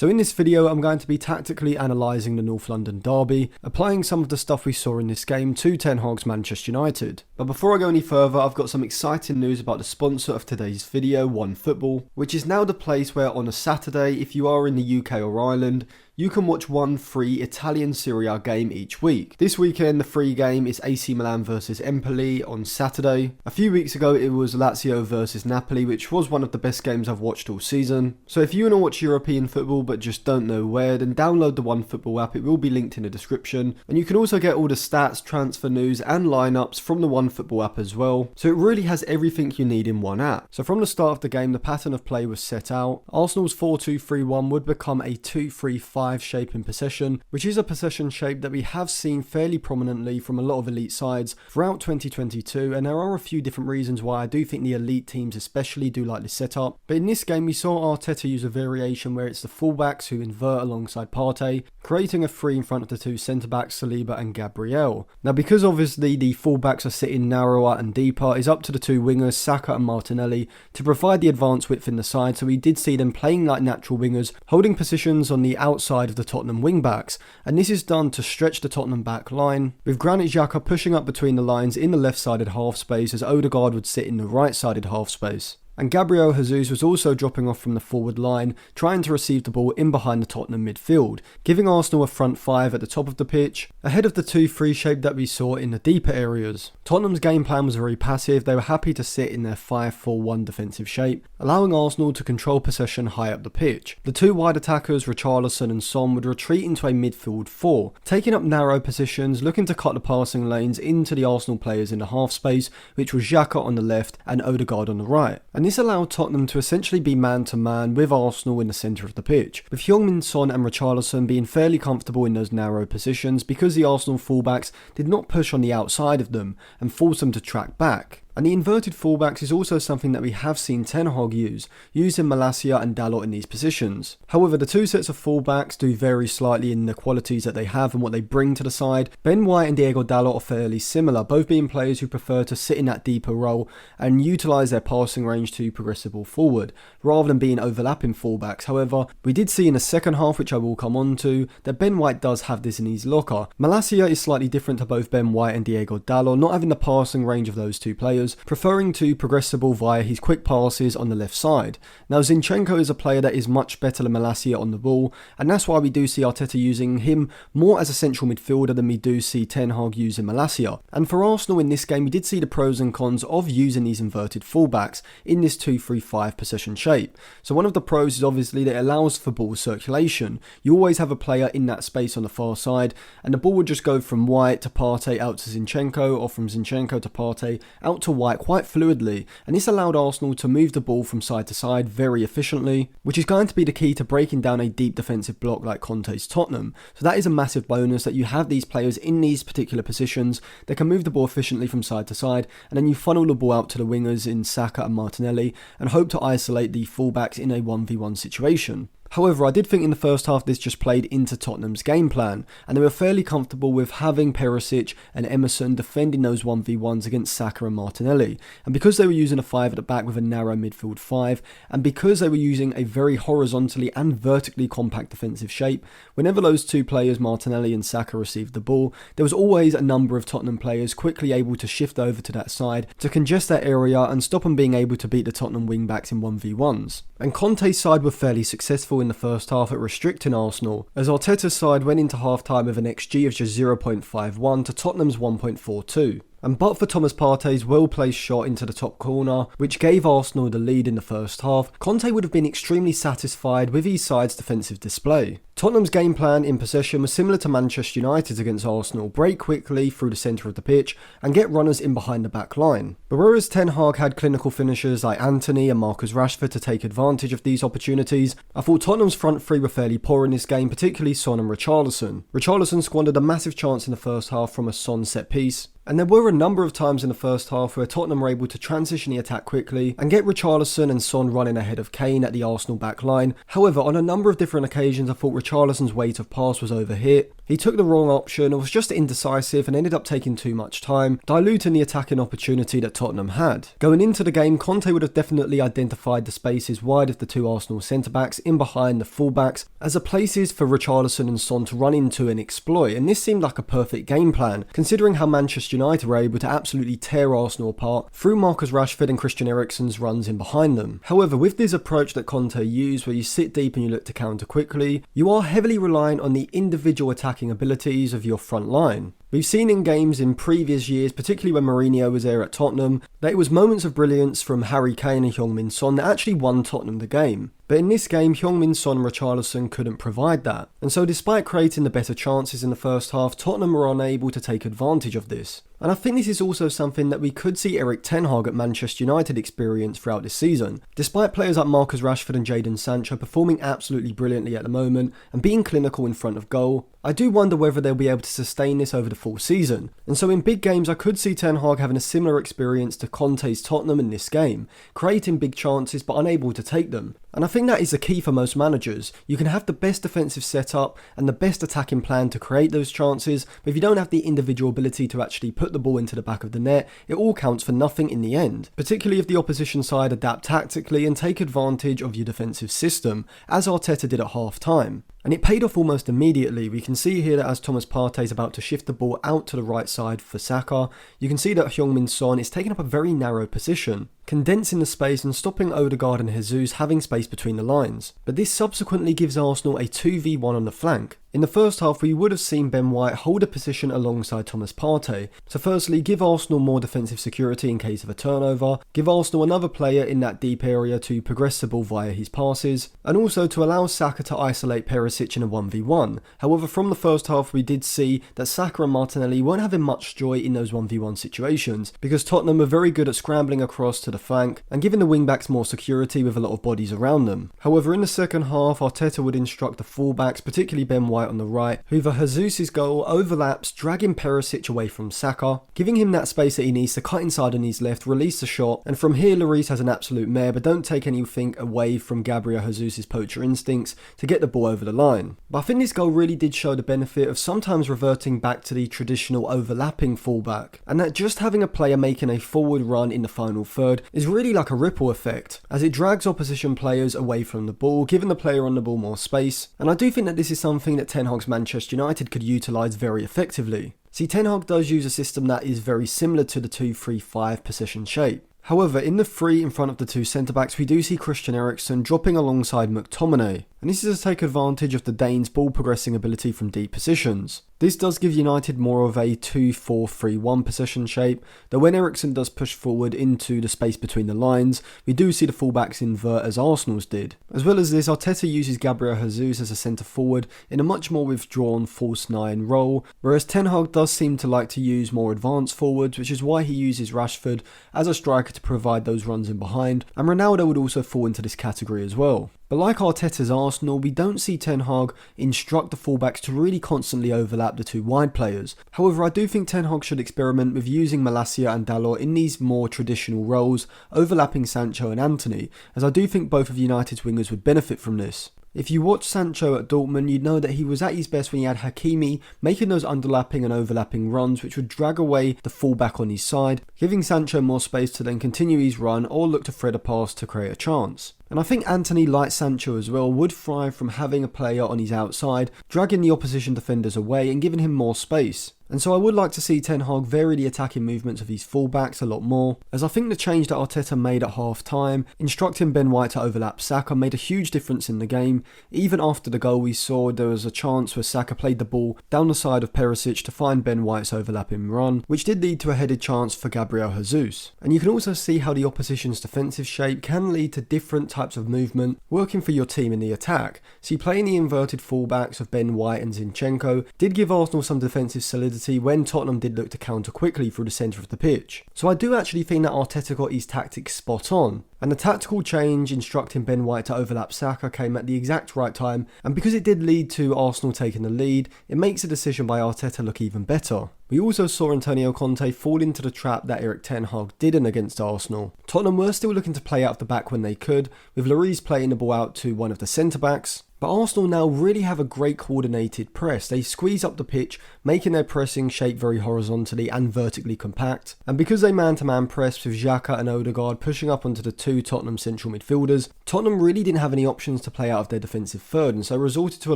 So in this video I'm going to be tactically analysing the North London derby, applying some of the stuff we saw in this game to Ten Hag's Manchester United. But before I go any further, I've got some exciting news about the sponsor of today's video, OneFootball, which is now the place where on a Saturday, if you are in the UK or Ireland, you can watch one free Italian Serie A game each week. This weekend the free game is AC Milan versus Empoli on Saturday. A few weeks ago it was Lazio versus Napoli, which was one of the best games I've watched all season. So if you want to watch European football but just don't know where, then download the OneFootball app. It will be linked in the description. And you can also get all the stats, transfer news and lineups from the OneFootball app as well. So it really has everything you need in one app. So from the start of the game the pattern of play was set out. Arsenal's 4-2-3-1 would become a 2-3-5 shape in possession, which is a possession shape that we have seen fairly prominently from a lot of elite sides throughout 2022, and there are a few different reasons why I do think the elite teams especially do like this setup. But in this game we saw Arteta use a variation where it's the fullbacks who invert alongside Partey, creating a three in front of the two centre-backs Saliba and Gabriel. Now because obviously the fullbacks are sitting narrower and deeper, it's up to the two wingers Saka and Martinelli to provide the advance width in the side, so we did see them playing like natural wingers, holding positions on the outside of the Tottenham wing-backs, and this is done to stretch the Tottenham back line, with Granit Xhaka pushing up between the lines in the left-sided half space as Odegaard would sit in the right-sided half space. And Gabriel Jesus was also dropping off from the forward line, trying to receive the ball in behind the Tottenham midfield, giving Arsenal a front five at the top of the pitch, ahead of the 2-3 shape that we saw in the deeper areas. Tottenham's game plan was very passive. They were happy to sit in their 5-4-1 defensive shape, allowing Arsenal to control possession high up the pitch. The two wide attackers, Richarlison and Son, would retreat into a midfield four, taking up narrow positions, looking to cut the passing lanes into the Arsenal players in the half space, which was Xhaka on the left and Odegaard on the right. And this allowed Tottenham to essentially be man-to-man with Arsenal in the centre of the pitch, with Heung-min Son and Richarlison being fairly comfortable in those narrow positions because the Arsenal fullbacks did not push on the outside of them and force them to track back. And the inverted fullbacks is also something that we have seen Ten Hag use in Malacia and Dalot in these positions. However, the two sets of fullbacks do vary slightly in the qualities that they have and what they bring to the side. Ben White and Diego Dalot are fairly similar, both being players who prefer to sit in that deeper role and utilise their passing range to progress the ball forward, rather than being overlapping fullbacks. However, we did see in the second half, which I will come on to, that Ben White does have this in his locker. Malacia is slightly different to both Ben White and Diego Dalot, not having the passing range of those two players, preferring to progress the ball via his quick passes on the left side. Now Zinchenko is a player that is much better than Malacia on the ball, and that's why we do see Arteta using him more as a central midfielder than we do see Ten Hag using Malacia. And for Arsenal in this game we did see the pros and cons of using these inverted fullbacks in this 2-3-5 possession shape. So one of the pros is obviously that it allows for ball circulation. You always have a player in that space on the far side, and the ball would just go from White to Partey out to Zinchenko, or from Zinchenko to Partey out to White quite fluidly, and this allowed Arsenal to move the ball from side to side very efficiently, which is going to be the key to breaking down a deep defensive block like Conte's Tottenham. So that is a massive bonus, that you have these players in these particular positions that can move the ball efficiently from side to side, and then you funnel the ball out to the wingers in Saka and Martinelli and hope to isolate the fullbacks in a 1v1 situation. However, I did think in the first half this just played into Tottenham's game plan, and they were fairly comfortable with having Perisic and Emerson defending those 1v1s against Saka and Martinelli. And because they were using a 5 at the back with a narrow midfield 5, and because they were using a very horizontally and vertically compact defensive shape, whenever those two players, Martinelli and Saka, received the ball, there was always a number of Tottenham players quickly able to shift over to that side to congest that area and stop them being able to beat the Tottenham wing-backs in 1v1s. And Conte's side were fairly successful in the first half at restricting Arsenal, as Arteta's side went into half-time with an XG of just 0.51 to Tottenham's 1.42. And but for Thomas Partey's well-placed shot into the top corner, which gave Arsenal the lead in the first half, Conte would have been extremely satisfied with his side's defensive display. Tottenham's game plan in possession was similar to Manchester United's against Arsenal: break quickly through the centre of the pitch and get runners in behind the back line. But whereas Ten Hag had clinical finishers like Antony and Marcus Rashford to take advantage of these opportunities, I thought Tottenham's front three were fairly poor in this game, particularly Son and Richarlison. Richarlison squandered a massive chance in the first half from a Son set piece, And there were a number of times in the first half where Tottenham were able to transition the attack quickly and get Richarlison and Son running ahead of Kane at the Arsenal back line. However, on a number of different occasions I thought Richarlison's weight of pass was overhit. He took the wrong option, was just indecisive and ended up taking too much time, diluting the attacking opportunity that Tottenham had. Going into the game, Conte would have definitely identified the spaces wide of the two Arsenal centre-backs in behind the full-backs as the places for Richarlison and Son to run into and exploit, and this seemed like a perfect game plan, considering how Manchester United were able to absolutely tear Arsenal apart through Marcus Rashford and Christian Eriksen's runs in behind them. However, with this approach that Conte used, where you sit deep and you look to counter quickly, you are heavily reliant on the individual attacking abilities of your front line. We've seen in games in previous years, particularly when Mourinho was there at Tottenham, that it was moments of brilliance from Harry Kane and Heung-min Son that actually won Tottenham the game. But in this game, Heung-min Son and Richarlison couldn't provide that. And so despite creating the better chances in the first half, Tottenham were unable to take advantage of this. And I think this is also something that we could see Erik ten Hag at Manchester United experience throughout this season. Despite players like Marcus Rashford and Jadon Sancho performing absolutely brilliantly at the moment and being clinical in front of goal, I do wonder whether they'll be able to sustain this over the full season. And so in big games I could see Ten Hag having a similar experience to Conte's Tottenham in this game, creating big chances but unable to take them. And I think that is the key for most managers. You can have the best defensive setup and the best attacking plan to create those chances, but if you don't have the individual ability to actually put the ball into the back of the net, it all counts for nothing in the end. Particularly if the opposition side adapt tactically and take advantage of your defensive system, as Arteta did at half time. And it paid off almost immediately. We can see here that as Thomas Partey is about to shift the ball out to the right side for Saka, you can see that Heung-min Son is taking up a very narrow position, condensing the space and stopping Odegaard and Jesus having space between the lines. But this subsequently gives Arsenal a 2v1 on the flank. In the first half, we would have seen Ben White hold a position alongside Thomas Partey. So firstly, give Arsenal more defensive security in case of a turnover, give Arsenal another player in that deep area to progress the ball via his passes, and also to allow Saka to isolate Perisic in a 1v1. However, from the first half, we did see that Saka and Martinelli weren't having much joy in those 1v1 situations, because Tottenham were very good at scrambling across to the flank and giving the wing-backs more security with a lot of bodies around them. However, in the second half, Arteta would instruct the full-backs, particularly Ben White on the right, who for Jesus' goal overlaps, dragging Perisic away from Saka, giving him that space that he needs to cut inside on his left, release the shot, and from here Lloris has an absolute mare, but don't take anything away from Gabriel Jesus' poacher instincts to get the ball over the line. But I think this goal really did show the benefit of sometimes reverting back to the traditional overlapping fullback, and that just having a player making a forward run in the final third is really like a ripple effect, as it drags opposition players away from the ball, giving the player on the ball more space. And I do think that this is something that Ten Hag's Manchester United could utilise very effectively. See, Ten Hag does use a system that is very similar to the 2-3-5 possession shape. However, in the three in front of the two centre-backs, we do see Christian Eriksen dropping alongside McTominay, and this is to take advantage of the Danes' ball progressing ability from deep positions. This does give United more of a 2-4-3-1 possession shape, though when Eriksen does push forward into the space between the lines, we do see the fullbacks invert as Arsenal's did. As well as this, Arteta uses Gabriel Jesus as a centre forward in a much more withdrawn false 9 role, whereas Ten Hag does seem to like to use more advanced forwards, which is why he uses Rashford as a striker to provide those runs in behind, and Ronaldo would also fall into this category as well. But like Arteta's Arsenal, we don't see Ten Hag instruct the fullbacks to really constantly overlap the two wide players. However, I do think Ten Hag should experiment with using Malacia and Dalot in these more traditional roles, overlapping Sancho and Antony, as I do think both of United's wingers would benefit from this. If you watch Sancho at Dortmund, you'd know that he was at his best when he had Hakimi making those underlapping and overlapping runs which would drag away the fullback on his side, giving Sancho more space to then continue his run or look to thread a pass to create a chance. And I think Antony, like Sancho as well, would thrive from having a player on his outside, dragging the opposition defenders away and giving him more space. And so I would like to see Ten Hag vary the attacking movements of his fullbacks a lot more, as I think the change that Arteta made at half time, instructing Ben White to overlap Saka, made a huge difference in the game. Even after the goal we saw, there was a chance where Saka played the ball down the side of Perisic to find Ben White's overlapping run, which did lead to a headed chance for Gabriel Jesus. And you can also see how the opposition's defensive shape can lead to different types of movement working for your team in the attack. See, playing the inverted fullbacks of Ben White and Zinchenko did give Arsenal some defensive solidity when Tottenham did look to counter quickly through the centre of the pitch. So I do actually think that Arteta got his tactics spot on, and the tactical change instructing Ben White to overlap Saka came at the exact right time, and because it did lead to Arsenal taking the lead, it makes the decision by Arteta look even better. We also saw Antonio Conte fall into the trap that Erik Ten Hag didn't against Arsenal. Tottenham were still looking to play out of the back when they could, with Lloris playing the ball out to one of the centre-backs. But Arsenal now really have a great coordinated press. They squeeze up the pitch, making their pressing shape very horizontally and vertically compact. And because they man-to-man press with Xhaka and Odegaard pushing up onto the two Tottenham central midfielders, Tottenham really didn't have any options to play out of their defensive third, and so resorted to a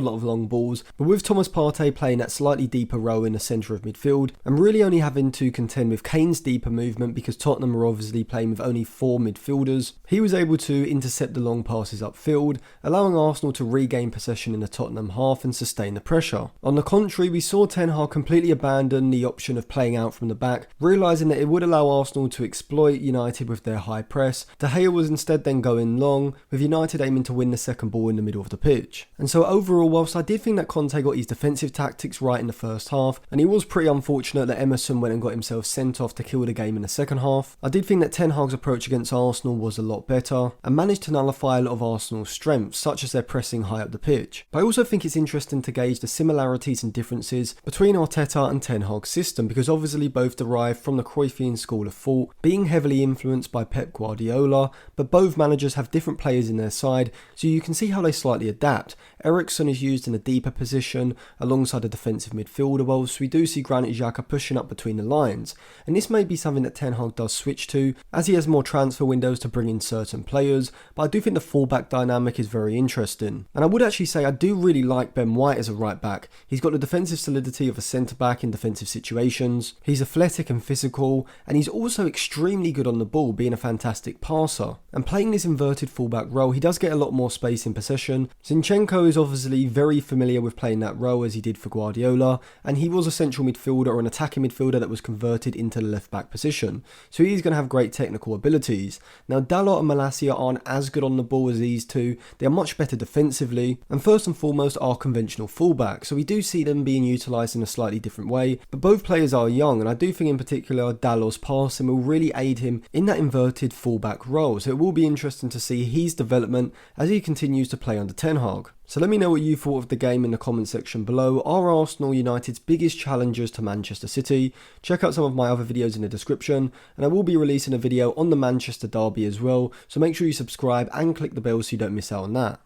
lot of long balls. But with Thomas Partey playing that slightly deeper role in the centre of midfield, and really only having to contend with Kane's deeper movement because Tottenham were obviously playing with only 4 midfielders, he was able to intercept the long passes upfield, allowing Arsenal to regain possession in the Tottenham half and sustain the pressure. On the contrary, we saw Ten Hag completely abandon the option of playing out from the back, realising that it would allow Arsenal to exploit United with their high press. De Gea was instead then going long, with United aiming to win the second ball in the middle of the pitch. And so overall, whilst I did think that Conte got his defensive tactics right in the first half, and it was pretty unfortunate that Emerson went and got himself sent off to kill the game in the second half, I did think that Ten Hag's approach against Arsenal was a lot better, and managed to nullify a lot of Arsenal's strengths, such as their pressing high up the pitch. But I also think it's interesting to gauge the similarities and differences between Arteta and Ten Hag's system, because obviously both derive from the Cruyffian school of thought, being heavily influenced by Pep Guardiola, but both managers have different players in their side, so you can see how they slightly adapt. Eriksen is used in a deeper position alongside a defensive midfielder, whilst we do see Granit Xhaka pushing up between the lines, and this may be something that Ten Hag does switch to, as he has more transfer windows to bring in certain players, but I do think the fullback dynamic is very interesting. And I would actually say I do really like Ben White as a right back. He's got the defensive solidity of a centre back in defensive situations, he's athletic and physical, and he's also extremely good on the ball, being a fantastic passer. And playing this inverted fullback role, he does get a lot more space in possession. Zinchenko is obviously very familiar with playing that role as he did for Guardiola, and he was a central midfielder or an attacking midfielder that was converted into the left back position, so he's going to have great technical abilities. Now Dalot and Malacia aren't as good on the ball as these two, they are much better defensively, and first and foremost are conventional fullbacks, so we do see them being utilised in a slightly different way, but both players are young, and I do think in particular Dalot's passing will really aid him in that inverted fullback role, so it will be interesting to see his development as he continues to play under Ten Hag. So let me know what you thought of the game in the comment section below. Are Arsenal United's biggest challengers to Manchester City? Check out some of my other videos in the description, and I will be releasing a video on the Manchester derby as well, so make sure you subscribe and click the bell so you don't miss out on that.